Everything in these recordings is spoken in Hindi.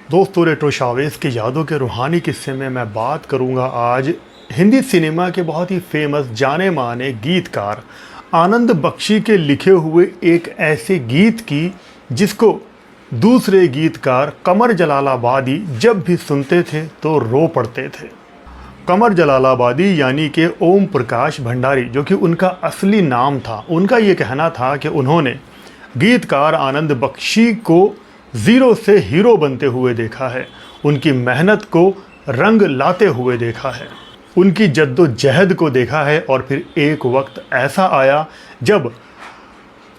दोस्तों, रेट्रो शावेज की यादों के रूहानी किस्से में मैं बात करूंगा आज हिंदी सिनेमा के बहुत ही फेमस जाने माने गीतकार आनंद बख्शी के लिखे हुए एक ऐसे गीत की जिसको दूसरे गीतकार कमर जलालाबादी जब भी सुनते थे तो रो पड़ते थे। कमर जलालाबादी यानी कि ओम प्रकाश भंडारी, जो कि उनका असली नाम था। उनका ये कहना था कि उन्होंने गीतकार आनंद बख्शी को ज़ीरो से हीरो बनते हुए देखा है, उनकी मेहनत को रंग लाते हुए देखा है, उनकी जद्दोजहद को देखा है। और फिर एक वक्त ऐसा आया जब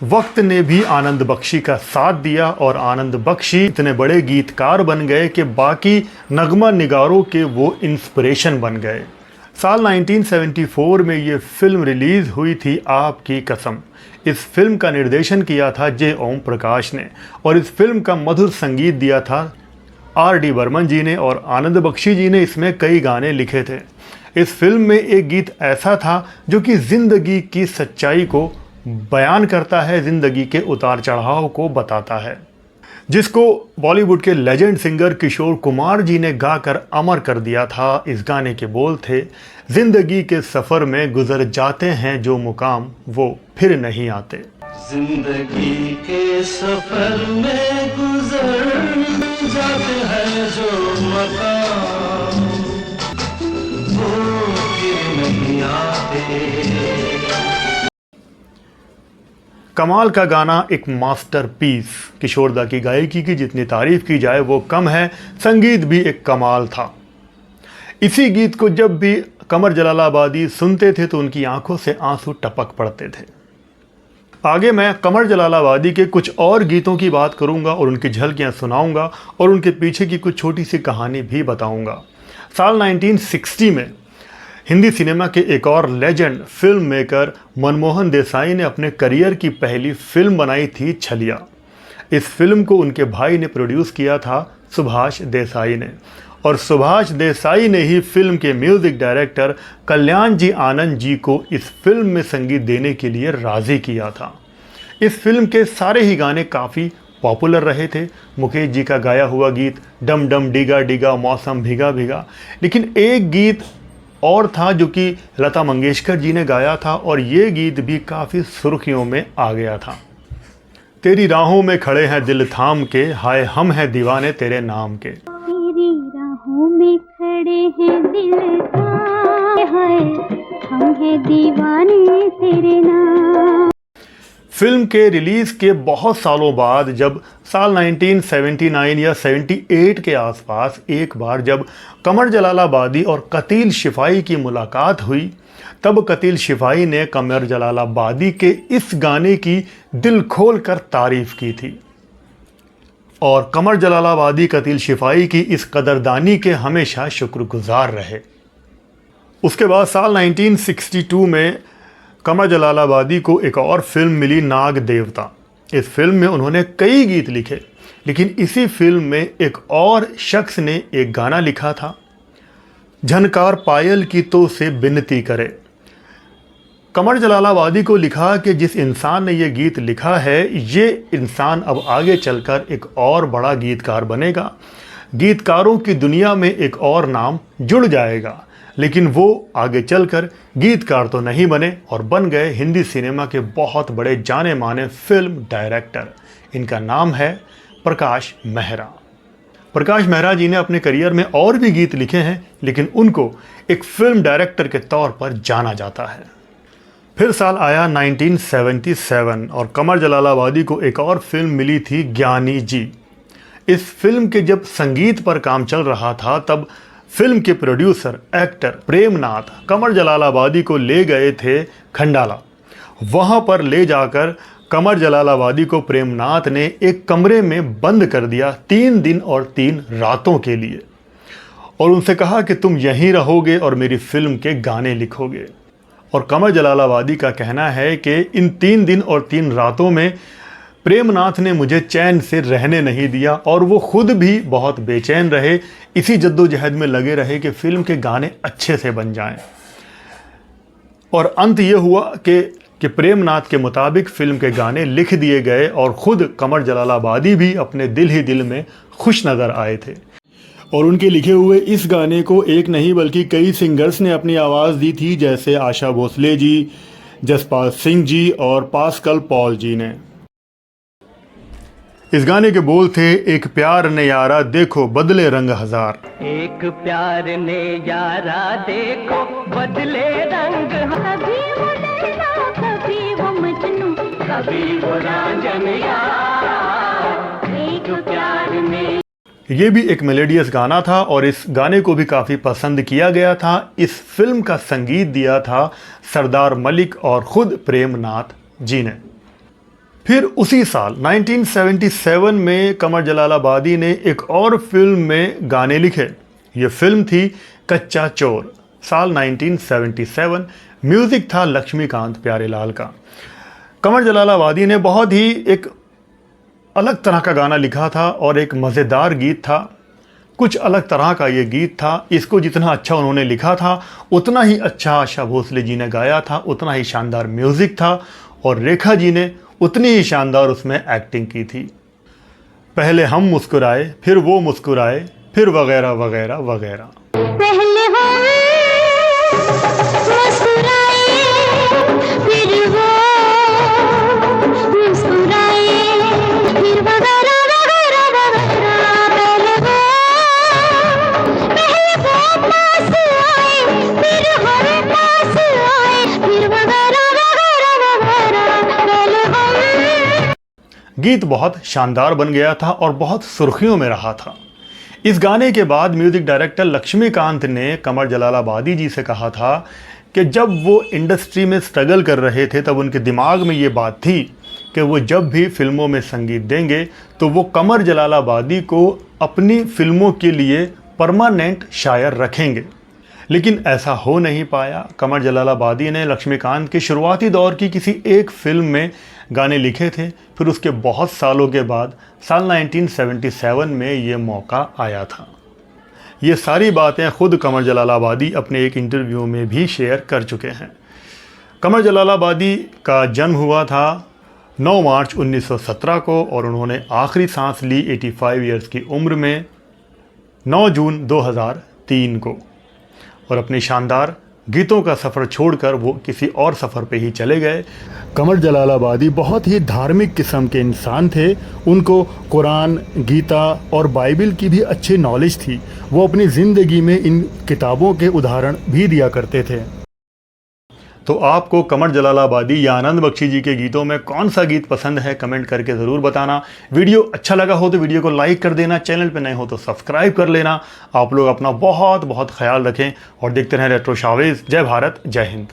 वक्त ने भी आनंद बख्शी का साथ दिया और आनंद बख्शी इतने बड़े गीतकार बन गए कि बाकी नगमा निगारों के वो इंस्पिरेशन बन गए। साल 1974 में ये फिल्म रिलीज़ हुई थी, आपकी कसम। इस फिल्म का निर्देशन किया था जे ओम प्रकाश ने और इस फिल्म का मधुर संगीत दिया था R.D. बर्मन जी ने, और आनंद बख्शी जी ने इसमें कई गाने लिखे थे। इस फिल्म में एक गीत ऐसा था जो कि ज़िंदगी की सच्चाई को बयान करता है, ज़िंदगी के उतार चढ़ाव को बताता है, जिसको बॉलीवुड के लेजेंड सिंगर किशोर कुमार जी ने गाकर अमर कर दिया था। इस गाने के बोल थे, जिंदगी के सफ़र में गुजर जाते हैं जो मुकाम वो फिर नहीं आते। जिंदगी के सफर में गुजर जाते हैं जो मुकाम वो फिर नहीं आते। कमाल का गाना, एक मास्टरपीस। किशोर दा की गायकी की जितनी तारीफ की जाए वो कम है, संगीत भी एक कमाल था। इसी गीत को जब भी कमर जलालाबादी सुनते थे तो उनकी आंखों से आंसू टपक पड़ते थे। आगे मैं कमर जलालाबादी के कुछ और गीतों की बात करूंगा और उनकी झलकियां सुनाऊंगा और उनके पीछे की कुछ छोटी सी कहानी भी बताऊंगा। साल 1960 में हिंदी सिनेमा के एक और legend film maker Manmohan Desai ने अपने करियर की पहली फिल्म बनाई थी छलिया। इस फिल्म को उनके भाई ने प्रोड्यूस किया था, सुभाष देसाई ने, और सुभाष देसाई ने ही फिल्म के म्यूज़िक डायरेक्टर कल्याण जी आनंद जी को इस फिल्म में संगीत देने के लिए राज़ी किया था। इस फिल्म के सारे ही गाने काफ़ी पॉपुलर रहे थे। मुकेश जी का गाया हुआ गीत डम डम डिगा डिगा मौसम भीगा भीगा, लेकिन एक गीत और था जो कि लता मंगेशकर जी ने गाया था और ये गीत भी काफ़ी सुर्खियों में आ गया था। तेरी राहों में खड़े हैं दिल थाम के, हाय हम हैं दीवाने तेरे नाम के। तेरी राहों में खड़े हैं दिल थाम, हाय हम हैं दीवाने तेरे नाम। फिल्म के रिलीज़ के बहुत सालों बाद जब साल 1979 या 78 के आसपास एक बार जब कमर जलालाबादी और कतील शिफाई की मुलाकात हुई, तब कतील शिफाई ने कमर जलालाबादी के इस गाने की दिल खोल कर तारीफ़ की थी और कमर जलालाबादी कतील शिफाई की इस कदरदानी के हमेशा शुक्रगुजार रहे। उसके बाद साल 1962 में कमर जलालाबादी को एक और फिल्म मिली, नाग देवता। इस फिल्म में उन्होंने कई गीत लिखे, लेकिन इसी फिल्म में एक और शख्स ने एक गाना लिखा था, झनकार पायल की तो से बिनती करे। कमर जलालाबादी को लिखा कि जिस इंसान ने ये गीत लिखा है, ये इंसान अब आगे चलकर एक और बड़ा गीतकार बनेगा, गीतकारों की दुनिया में एक और नाम जुड़ जाएगा। लेकिन वो आगे चलकर गीतकार तो नहीं बने और बन गए हिंदी सिनेमा के बहुत बड़े जाने माने फिल्म डायरेक्टर। इनका नाम है प्रकाश मेहरा। प्रकाश मेहरा जी ने अपने करियर में और भी गीत लिखे हैं, लेकिन उनको एक फिल्म डायरेक्टर के तौर पर जाना जाता है। फिर साल आया 1977 और कमर जलालाबादी को एक और फिल्म मिली थी, ज्ञानी जी। इस फिल्म के जब संगीत पर काम चल रहा था तब फिल्म के प्रोड्यूसर एक्टर प्रेमनाथ कमर जलालाबादी को ले गए थे खंडाला। वहाँ पर ले जाकर कमर जलालाबादी को प्रेमनाथ ने एक कमरे में बंद कर दिया 3 दिन और 3 रातों के लिए और उनसे कहा कि तुम यहीं रहोगे और मेरी फिल्म के गाने लिखोगे। और कमर जलालाबादी का कहना है कि इन 3 दिन और 3 रातों में प्रेमनाथ ने मुझे चैन से रहने नहीं दिया और वो खुद भी बहुत बेचैन रहे, इसी जद्दोजहद में लगे रहे कि फिल्म के गाने अच्छे से बन जाएं। और अंत ये हुआ कि प्रेमनाथ के मुताबिक फिल्म के गाने लिख दिए गए और ख़ुद कमर जलालाबादी भी अपने दिल ही दिल में खुश नज़र आए थे। और उनके लिखे हुए इस गाने को एक नहीं बल्कि कई सिंगर्स ने अपनी आवाज़ दी थी, जैसे आशा भोसले जी, जसपाल सिंह जी और पास्कल पॉल जी ने। इस गाने के बोल थे, एक प्यार ने यारा देखो बदले रंग हजार। एक प्यार ने यारा देखो बदले रंग, कभी वो लैला कभी वो मजनू, कभी वो रांझन यारा, एक प्यार ने। ये भी एक मेलोडियस गाना था और इस गाने को भी काफ़ी पसंद किया गया था। इस फिल्म का संगीत दिया था सरदार मलिक और ख़ुद प्रेमनाथ जी ने। फिर उसी साल 1977 में कमर जलालाबादी ने एक और फिल्म में गाने लिखे। ये फिल्म थी कच्चा चोर, साल 1977। म्यूज़िक था लक्ष्मीकांत प्यारेलाल का। कमर जलालाबादी ने बहुत ही एक अलग तरह का गाना लिखा था और एक मज़ेदार गीत था। कुछ अलग तरह का ये गीत था। इसको जितना अच्छा उन्होंने लिखा था उतना ही अच्छा आशा भोसले जी ने गाया था, उतना ही शानदार म्यूज़िक था और रेखा जी ने उतनी ही शानदार उसमें एक्टिंग की थी। पहले हम मुस्कुराए फिर वो मुस्कुराए फिर वगैरह वगैरह वगैरह। पहले हम मुस्कुराए फिर वो मुस्कुराए फिर वगैरह वगैरह वगैरह। पहले वो पास आए फिर हम पास आए फिर वगैरह वगैरह वगैरह। पहले हम। गीत बहुत शानदार बन गया था और बहुत सुर्खियों में रहा था। इस गाने के बाद म्यूज़िक डायरेक्टर लक्ष्मीकांत ने कमर जलालाबादी जी से कहा था कि जब वो इंडस्ट्री में स्ट्रगल कर रहे थे तब उनके दिमाग में ये बात थी कि वो जब भी फिल्मों में संगीत देंगे तो वो कमर जलालाबादी को अपनी फिल्मों के लिए परमानेंट शायर रखेंगे। लेकिन ऐसा हो नहीं पाया। कमर जलालाबादी ने लक्ष्मीकांत के शुरुआती दौर की किसी एक फिल्म में गाने लिखे थे। फिर उसके बहुत सालों के बाद साल 1977 में ये मौका आया था। ये सारी बातें ख़ुद कमर जलालाबादी अपने एक इंटरव्यू में भी शेयर कर चुके हैं। कमर जलालाबादी का जन्म हुआ था 9 मार्च 1917 को और उन्होंने आखिरी सांस ली 85 ईयर्स की उम्र में 9 जून 2003 को। और अपने शानदार गीतों का सफ़र छोड़कर वो किसी और सफ़र पे ही चले गए। कमर जलालाबादी बहुत ही धार्मिक किस्म के इंसान थे। उनको कुरान, गीता और बाइबल की भी अच्छी नॉलेज थी। वो अपनी ज़िंदगी में इन किताबों के उदाहरण भी दिया करते थे। तो आपको कमर जलालाबादी या आनंद बख्शी जी के गीतों में कौन सा गीत पसंद है, कमेंट करके ज़रूर बताना। वीडियो अच्छा लगा हो तो वीडियो को लाइक कर देना, चैनल पे नए हो तो सब्सक्राइब कर लेना। आप लोग अपना बहुत बहुत ख्याल रखें और देखते रहें रेट्रो शोज़। जय भारत, जय हिंद।